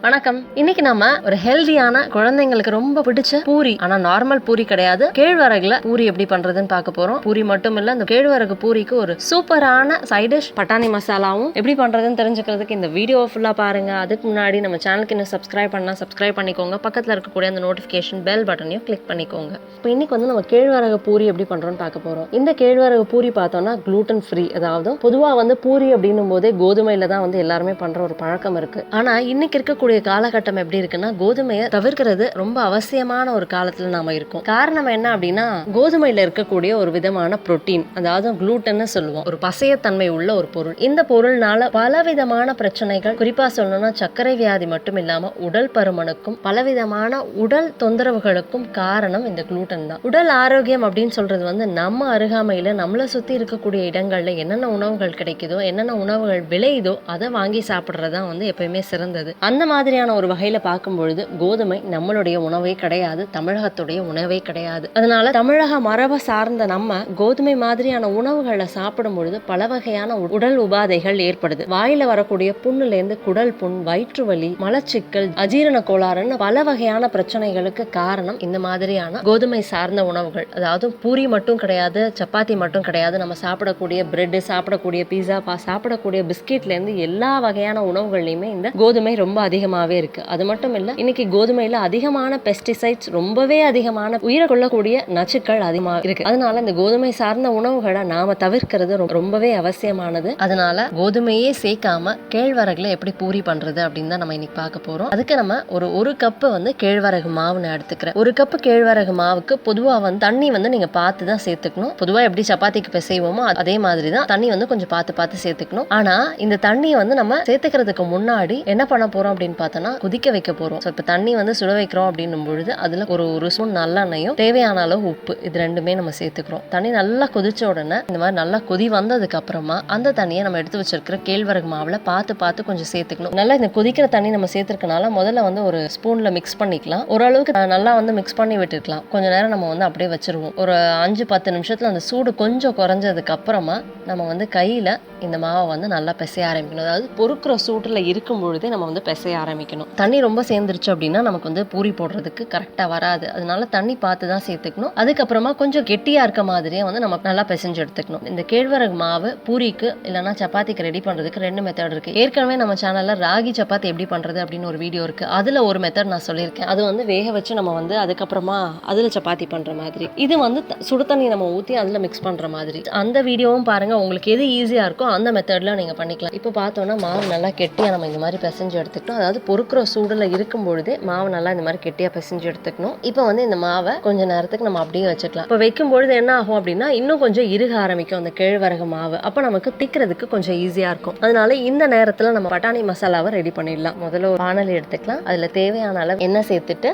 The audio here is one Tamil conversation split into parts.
வணக்கம். இன்னைக்கு நம்ம ஒரு ஹெல்தியான குழந்தைங்களுக்கு ரொம்ப பிடிச்ச பூரி, ஆனா நார்மல் பூரி கிடையாது, கேழ்வரகுல பூரி எப்படி பண்றதுன்னு பார்க்க போறோம். பூரி மட்டும் இல்ல, இந்த கேழ்வரகு பூரிக்கு ஒரு சூப்பரான சைட் டிஷ் பட்டாணி மசாலாவும் எப்படி பண்றதுன்னு தெரிஞ்சுக்கிறதுக்கு இந்த வீடியோ ஃபுல்லா பாருங்க. அதுக்கு முன்னாடி நம்ம சேனலுக்கு இன்னும் சப்ஸ்கிரைப் பண்ணிக்கோங்க. பக்கத்துல இருக்கக்கூடிய அந்த நோட்டிபிகேஷன் பெல் பட்டனையும் கிளிக் பண்ணிக்கோங்க. இப்போ இன்னைக்கு வந்து நம்ம கேழ்வரகு பூரி எப்படி பண்றோம்னு பார்க்க போறோம். இந்த கேழ்வரகு பூரி பார்த்தோம்னா gluten ஃப்ரீ, அதாவது பொதுவா வந்து பூரி அப்படின்னும் போதே கோதுமையில தான் வந்து எல்லாருமே பண்ற ஒரு பழக்கம் இருக்கு. ஆனா இன்னைக்கு இருக்கக்கூடிய காலகட்டம் எப்படி இருக்குன்னா, கோதுமையை தவிர்க்கிறது ரொம்ப அவசியமான ஒரு காலத்துல நாம இருக்கோம். காரணம் என்ன அப்படின்னா, கோதுமையில இருக்கக்கூடிய ஒரு விதமான புரோட்டீன், அதாவது குளூட்டன் சொல்லுவோம், ஒரு பசையத்தன்மை உள்ள ஒரு பொருள். இந்த பொருள்னால பலவிதமான பிரச்சனைகள், குறிப்பா சொல்லணும்னா சர்க்கரை வியாதி மட்டும் இல்லாம உடல் பருமனுக்கும் பலவிதமான உடல் தொந்தரவுகளுக்கும் காரணம் இந்த குளூட்டன் தான். உடல் ஆரோக்கியம் அப்படின்னு சொல்றது வந்து நம்ம அருகாமையில நம்மளை சுத்தி இருக்கக்கூடிய இடங்கள்ல என்னென்ன உணவுகள் கிடைக்குதோ, என்னென்ன உணவுகள் விளையுதோ அதை வாங்கி சாப்பிடுறதுதான் வந்து எப்பயுமே சிறந்தது. அந்த மாதிரியான ஒரு வகையில பார்க்கும்பொழுது கோதுமை நம்மளுடைய உணவே கிடையாது, தமிழகத்துடைய உணவே கிடையாது. அதனால தமிழக மரபை சார்ந்த நம்ம கோதுமை மாதிரியான உணவுகளை சாப்பிடும் பொழுது பல வகையான உடல் உபாதைகள் ஏற்படுது. வாயில வரக்கூடிய புண்ணுல இருந்து குடல் புண், வயிற்று வலி, மலச்சிக்கல், அஜீரண கோளாறுன்னு பல வகையான பிரச்சனைகளுக்கு காரணம் இந்த மாதிரியான கோதுமை சார்ந்த உணவுகள். அதாவது பூரி மட்டும் கிடையாது, சப்பாத்தி மட்டும் கிடையாது, நம்ம சாப்பிடக்கூடிய பிரெட், சாப்பிடக்கூடிய பீஸா, சாப்பிடக்கூடிய பிஸ்கெட்ல இருந்து எல்லா வகையான உணவுகள்லையுமே இந்த கோதுமை ரொம்ப அதிகமாவே இருக்கு. அது மட்டும் இல்ல, இன்னைக்கு கோதுமையில அதிகமான பெஸ்டிசைட்ஸ், ரொம்பவே அதிகமான உயிரை கொள்ளக்கூடிய நச்சுக்கள் அதிகமா இருக்கு. அதனால இந்த கோதுமை சார்ந்த உணவுகளை நாம தவிர்க்கிறது ரொம்பவே அவசியமானது. அதனால கோதுமையே சேர்க்காம கேழ்வரகுல எப்படி பூரி பண்றது அப்படின்னு தான் நம்ம இன்னைக்கு பார்க்க போறோம். அதுக்கு நம்ம ஒரு கப்பு வந்து கேழ்வரகு மாவு நான் எடுத்துக்கிறேன். ஒரு கப்பு கேழ்வரகு மாவுக்கு பொதுவா வந்து தண்ணி வந்து நீங்க பார்த்து தான் சேர்த்துக்கணும். பொதுவா எப்படி சப்பாத்திக்கு பிசைவோமோ அதே மாதிரி தான் தண்ணி வந்து கொஞ்சம் பார்த்து சேர்த்துக்கணும். ஆனா இந்த தண்ணியை வந்து நம்ம சேர்த்துக்கிறதுக்கு முன்னாடி என்ன பண்ண போறோம் அப்படின்னு பார்த்தோம்னா, கொதிக்க வைக்க போறோம். இப்ப தண்ணி வந்து சுட வைக்கிறோம் அப்படின்னும் பொழுது அதுல ஒரு ஸ்பூன் நல்லெண்ணையும் தேவையான அளவு உப்பு, இது ரெண்டுமே நம்ம சேர்த்துக்கிறோம். தண்ணி நல்லா கொதிச்ச உடனே இந்த மாதிரி நல்லா கொதி வந்ததுக்கு அப்புறமா அந்த தண்ணியை நம்ம எடுத்து வச்சிருக்கிற கேழ்வரகு மாவுல பார்த்து கொஞ்சம் சேர்த்துக்கணும். நல்லா இந்த கொதிக்கிற தண்ணி நம்ம சேர்த்துருக்கனால முதல்ல வந்து ஒரு ஸ்பூன்ல மிக்ஸ் பண்ணிக்கலாம். ஓரளவுக்கு நல்லா வந்து மிக்ஸ் பண்ணி விட்டுருக்கலாம். கொஞ்ச நேரம் நம்ம வந்து அப்படியே வச்சிருவோம். ஒரு 5-10 நிமிஷத்துல அந்த சூடு கொஞ்சம் குறைஞ்சதுக்கு அப்புறமா நம்ம வந்து கையில இந்த மாவை வந்து நல்லா பிசைய ஆரம்பிக்கணும். அதாவது பொறுக்கிற சூட்டுல இருக்கும் பொழுதே நம்ம வந்து பிசைய ஆரம்பிக்கணும். தண்ணி ரொம்ப சேர்ந்துருச்சு அப்படின்னா நமக்கு வந்து பூரி போடுறதுக்கு கரெக்டா வராது. அதனால தண்ணி பார்த்து தான் சேர்த்துக்கணும். அதுக்கப்புறமா கொஞ்சம் கெட்டியா இருக்க மாதிரியே வந்து நம்ம நல்லா பிசைஞ்சு எடுத்துக்கணும். இந்த கேழ்வரகு மாவு பூரிக்கு இல்லைன்னா சப்பாத்திக்கு ரெடி பண்றதுக்கு 2 மெத்தட் இருக்கு. ஏற்கனவே நம்ம சேனல்ல ராகி சப்பாத்தி எப்படி பண்றது அப்படின்னு ஒரு வீடியோ இருக்கு. அதுல ஒரு மெத்தட் நான் சொல்லியிருக்கேன். அது வந்து வேக வச்சு நம்ம வந்து அதுக்கப்புறமா அதுல சப்பாத்தி பண்ற மாதிரி. இது வந்து சுடு தண்ணி நம்ம ஊத்தி அதுல மிக்ஸ் பண்ற மாதிரி. அந்த வீடியோவும் பாருங்க. உங்களுக்கு எது ஈஸியா இருக்கோ அந்த மெத்தட்ல நீங்க பண்ணிக்கலாம். இப்போ பார்த்தோம்னா மாவு நல்லா கெட்டியா நம்ம இந்த மாதிரி பிசைஞ்சு எடுத்துக்கிட்டோம். அதாவது பொறுக்கிற சூடுல இருக்கும் பொழுதே மாவு நல்லா இந்த மாதிரி கெட்டியா பிசைஞ்சு எடுத்துக்கணும். இப்போ வந்து இந்த மாவை கொஞ்ச நேரத்துக்கு நம்ம அப்படியே வச்சுக்கலாம். இப்போ வைக்கும் பொழுது என்ன ஆகும் அப்படின்னா, இன்னும் கொஞ்சம் இறுக ஆரம்பிக்கும் அந்த கேழ்வரகு மாவு. அப்ப நமக்கு திக்கிறதுக்கு கொஞ்சம் ஈஸியா இருக்கும். அதனால இந்த நேரத்துல நம்ம பட்டாணி மசாலாவை ரெடி பண்ணிடலாம். முதல்ல ஒரு பானல் எடுத்துக்கலாம். அதுல தேவையான அளவு எண்ணெய் சேர்த்துட்டு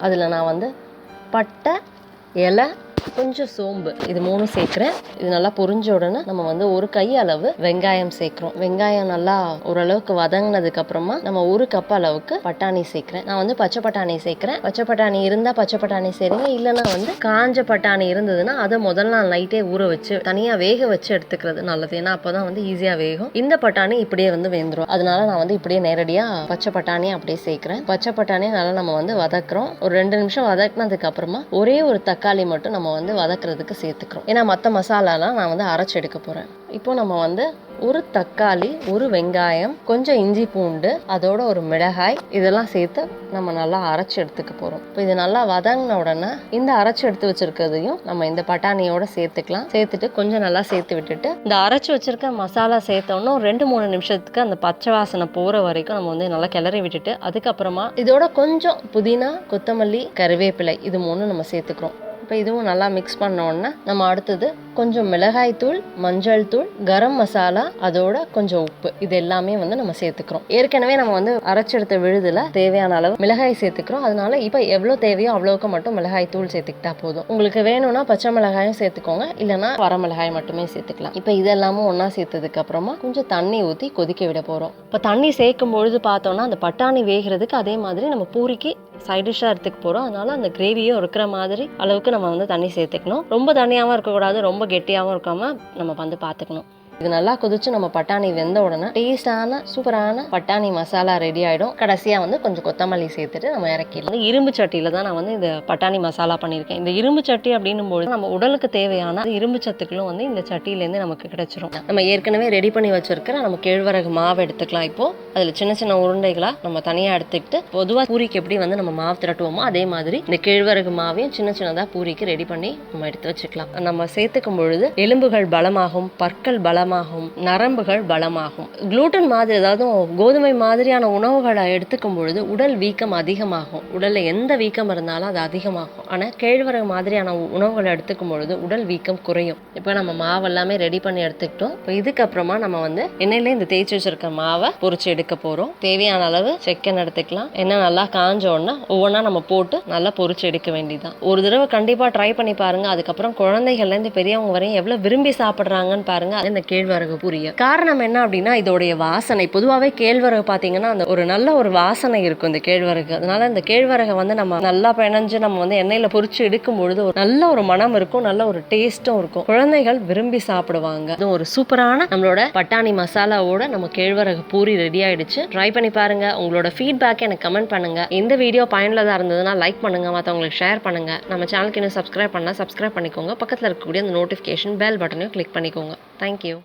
அதுல நான் வந்து பட்டை, இலை, கொஞ்சம் சோம்பு, இது 3 சேர்க்கிறேன். இது நல்லா பொரிஞ்ச உடனே நம்ம வந்து ஒரு கை அளவு வெங்காயம் சேர்க்கிறோம். வெங்காயம் நல்லா ஓரளவுக்கு வதங்கினதுக்கு அப்புறமா நம்ம 1 கப் அளவுக்கு பட்டாணி சேர்க்கிறேன். நான் வந்து பச்சை பட்டாணி சேர்க்கிறேன். பச்சை பட்டாணி இருந்தா பச்சை பட்டாணி சேருங்க, இல்லைன்னா வந்து காஞ்ச பட்டாணி இருந்ததுன்னா அதை முதல் நாள் நைட்டே ஊற வச்சு தனியா வேக வச்சு எடுத்துக்கிறது நல்லது. ஏன்னா அப்பதான் வந்து ஈஸியா வேகும். இந்த பட்டாணி இப்படியே வந்து வெந்துடும். அதனால நான் வந்து இப்படியே நேரடியா பச்சை பட்டாணியை அப்படியே சேர்க்கிறேன். பச்சை பட்டாணியை நல்லா நம்ம வந்து வதக்குறோம். ஒரு 2 நிமிஷம் வதக்குனதுக்கு அப்புறமா ஒரே ஒரு தக்காளி மட்டும் நம்ம வந்து வதக்குறதுக்கு சேர்த்துக்கிறோம். ஏன்னா மற்ற மசாலாலாம் நான் வந்து அரைச்சு எடுக்க போறேன். இப்போ நம்ம வந்து ஒரு தக்காளி, ஒரு வெங்காயம், கொஞ்சம் இஞ்சி பூண்டு, அதோட ஒரு மிளகாய், இதெல்லாம் சேர்த்து நம்ம நல்லா அரைச்சு எடுத்துக்க போறோம். இப்போ இது நல்லா வதங்கின உடனே இந்த அரைச்சு எடுத்து வச்சிருக்கிறதையும் நம்ம இந்த பட்டாணியோட சேர்த்துக்கலாம். சேர்த்துட்டு கொஞ்சம் நல்லா சேர்த்து விட்டுட்டு இந்த அரைச்சு வச்சிருக்க மசாலா சேர்த்தோன்னா 2-3 நிமிஷத்துக்கு அந்த பச்சை வாசனை போற வரைக்கும் நம்ம வந்து நல்லா கிளறி விட்டுட்டு அதுக்கப்புறமா இதோட கொஞ்சம் புதினா, கொத்தமல்லி, கருவேப்பிலை, இது 3 நம்ம சேர்த்துக்கிறோம். இப்போ இதுவும் நல்லா மிக்ஸ் பண்ண உடனே நம்ம அடுத்தது கொஞ்சம் மிளகாய் தூள், மஞ்சள் தூள், கரம் மசாலா, அதோட கொஞ்சம் உப்பு, இது எல்லாமே வந்து நம்ம சேர்த்துக்கிறோம். ஏற்கனவே நம்ம வந்து அரைச்செடுத்த விழுதுல தேவையான அளவு மிளகாய் சேர்த்துக்கிறோம். அதனால இப்போ எவ்வளோ தேவையோ அவ்வளோக்கு மட்டும் மிளகாய் தூள் சேர்த்துக்கிட்டா போதும். உங்களுக்கு வேணும்னா பச்சை மிளகாயும் சேர்த்துக்கோங்க, இல்லைன்னா வர மிளகாய் மட்டுமே சேர்த்துக்கலாம். இப்போ இதெல்லாமும் ஒன்றா சேர்த்ததுக்கு அப்புறமா கொஞ்சம் தண்ணி ஊற்றி கொதிக்க விட போகிறோம். இப்போ தண்ணி சேர்க்கும் பொழுது பார்த்தோம்னா அந்த பட்டாணி வேகிறதுக்கு அதே மாதிரி நம்ம பூரிக்கு சைட் டிஷ்ஷாக எடுத்துக்க போகிறோம். அதனால அந்த கிரேவியும் இருக்கிற மாதிரி அளவுக்கு நம்ம வந்து தண்ணி சேர்த்துக்கணும். ரொம்ப தண்ணியாகவும் இருக்கக்கூடாது, ரொம்ப கெட்டியாகவும் இருக்காமல் நம்ம வந்து பார்த்துக்கணும். இது நல்லா கொதிச்சு நம்ம பட்டாணி வெந்த உடனே டேஸ்டான சூப்பரான பட்டாணி மசாலா ரெடி ஆயிடும். கடைசியா வந்து கொஞ்சம் கொத்தமல்லி சேர்த்துட்டு நம்ம இறக்கிடலாம். இரும்பு சட்டியில தான் நான் வந்து இந்த பட்டாணி மசாலா பண்ணியிருக்கேன். இந்த இரும்பு சட்டி அப்படின்னும் போது நம்ம உடலுக்கு தேவையான இரும்பு சத்துக்களும் வந்து இந்த சட்டியிலேருந்து நமக்கு கிடைச்சிரும். நம்ம ஏற்கனவே ரெடி பண்ணி வச்சிருக்கிற நம்ம கேழ்வரகு மாவு எடுத்துக்கலாம். இப்போ அதுல சின்ன சின்ன உருண்டைகளா நம்ம தனியா எடுத்துக்கிட்டு பொதுவாக பூரிக்கு எப்படி வந்து நம்ம மாவு திரட்டுவோமோ அதே மாதிரி இந்த கேழ்வரகு மாவையும் சின்ன சின்னதா பூரிக்கு ரெடி பண்ணி நம்ம எடுத்து வச்சுக்கலாம். நம்ம சேர்த்துக்கும் பொழுது எலும்புகள் பலமாகும், பற்கள் பலமாகும், நரம்புகள் பலமாகும். குளூட்டன் மாதிரி அதாவது கோதுமை மாதிரியான உணவுகளை எடுத்துக்கும் பொழுது உடல் வீக்கம் அதிகமாகும். உடல்ல எந்த வீக்கம் இருந்தாலும் அது அதிகமாகும். ஆனா கேழ்வரகு மாதிரியான உணவுகளை எடுத்துக்கும் பொழுது உடல் வீக்கம் குறையும். இப்போ நம்ம மாவு எல்லாமே ரெடி பண்ணி எடுத்துக்கிட்டோம். இப்போ இதுக்கப்புறமா நம்ம வந்து எண்ணெயில இந்த தேய்ச்சி வச்சிருக்க மாவை பொரிச்சு எடுக்க போறோம். தேவையான அளவு செக்கெண்ணெய் எடுத்துக்கலாம். எண்ணெய் நல்லா காஞ்ச உடனே ஒவ்வொன்றா நம்ம போட்டு நல்லா பொரிச்சு எடுக்க வேண்டியதான். ஒரு தடவை கண்டிப்பா ட்ரை பண்ணி பாருங்க. அதுக்கப்புறம் குழந்தைகள்ல இருந்து பெரியவங்க வரையும் எவ்வளவு விரும்பி சாப்பிடுறாங்கன்னு பாருங்க. இந்த கேழ்வரகு பூரிய காரணம் என்ன அப்படின்னா இதோடைய வாசனை. பொதுவாகவே கேழ்வரகு பார்த்தீங்கன்னா அந்த ஒரு நல்ல ஒரு வாசனை இருக்கும் இந்த கேழ்வரகு. அதனால இந்த கேழ்வரகை வந்து நம்ம நல்லா பிணைஞ்சு நம்ம வந்து எண்ணெயில பொரிச்சு எடுக்கும் பொழுது ஒரு நல்ல ஒரு மனம் இருக்கும், நல்ல ஒரு டேஸ்டும் இருக்கும். குழந்தைகள் விரும்பி சாப்பிடுவாங்க. அது ஒரு சூப்பரான நம்மளோட பட்டாணி மசாலாவோட நம்ம கேழ்வரகு பூரி ரெடி ஆயிடுச்சு. ட்ரை பண்ணி பாருங்க. உங்களோட ஃபீட்பேக் எனக்கு கமெண்ட் பண்ணுங்க. இந்த வீடியோ பயனுள்ளதா இருந்ததுன்னா லைக் பண்ணுங்க, மற்றவங்களுக்கு ஷேர் பண்ணுங்க. நம்ம சேனலுக்கு இன்னும் சப்ஸ்கிரைப் பண்ணா சப்ஸ்கிரைப் பண்ணிக்கோங்க. பக்கத்தில் இருக்கக்கூடிய அந்த நோட்டிஃபிகேஷன் பெல் பட்டனையும் கிளிக் பண்ணிக்கோங்க. தேங்க்யூ.